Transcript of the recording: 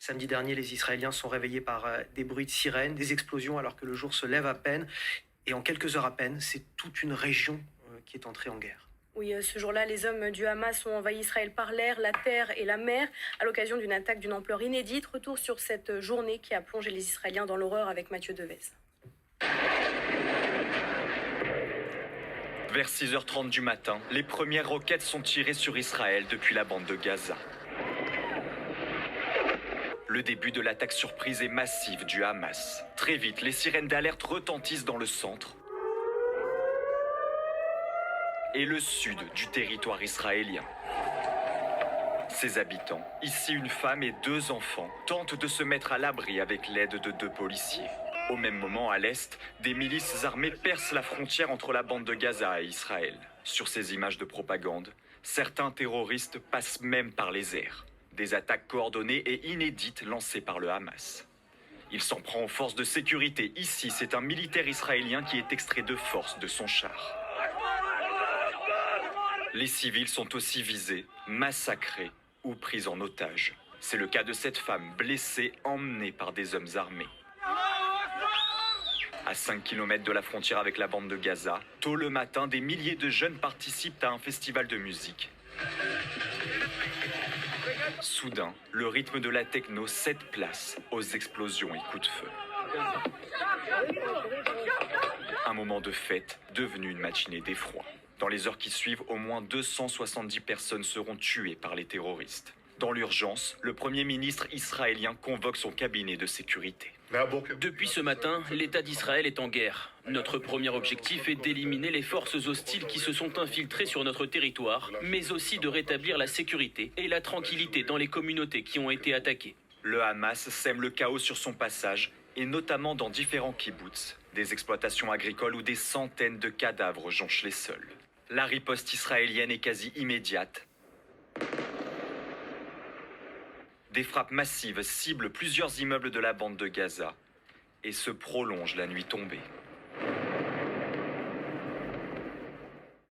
Samedi dernier, les Israéliens sont réveillés par des bruits de sirènes, des explosions alors que le jour se lève à peine. Et en quelques heures à peine, c'est toute une région qui est entrée en guerre. Oui, ce jour-là, les hommes du Hamas ont envahi Israël par l'air, la terre et la mer à l'occasion d'une attaque d'une ampleur inédite. Retour sur cette journée qui a plongé les Israéliens dans l'horreur avec Mathieu Devez. Vers 6h30 du matin, les premières roquettes sont tirées sur Israël depuis la bande de Gaza. Le début de l'attaque surprise et massive du Hamas. Très vite, les sirènes d'alerte retentissent dans le centre et le sud du territoire israélien. Ses habitants, ici une femme et 2 enfants, tentent de se mettre à l'abri avec l'aide de 2 policiers. Au même moment, à l'est, des milices armées percent la frontière entre la bande de Gaza et Israël. Sur ces images de propagande, certains terroristes passent même par les airs. Des attaques coordonnées et inédites lancées par le Hamas. Il s'en prend aux forces de sécurité. Ici, c'est un militaire israélien qui est extrait de force de son char. Les civils sont aussi visés, massacrés ou pris en otage. C'est le cas de cette femme blessée, emmenée par des hommes armés. À 5 km de la frontière avec la bande de Gaza, tôt le matin, des milliers de jeunes participent à un festival de musique. Soudain, le rythme de la techno cède place aux explosions et coups de feu. Un moment de fête devenu une matinée d'effroi. Dans les heures qui suivent, au moins 270 personnes seront tuées par les terroristes. Dans l'urgence, le Premier ministre israélien convoque son cabinet de sécurité. Depuis ce matin, l'État d'Israël est en guerre. Notre premier objectif est d'éliminer les forces hostiles qui se sont infiltrées sur notre territoire, mais aussi de rétablir la sécurité et la tranquillité dans les communautés qui ont été attaquées. Le Hamas sème le chaos sur son passage, et notamment dans différents kibboutz, des exploitations agricoles où des centaines de cadavres jonchent les sols. La riposte israélienne est quasi immédiate. Des frappes massives ciblent plusieurs immeubles de la bande de Gaza et se prolongent la nuit tombée.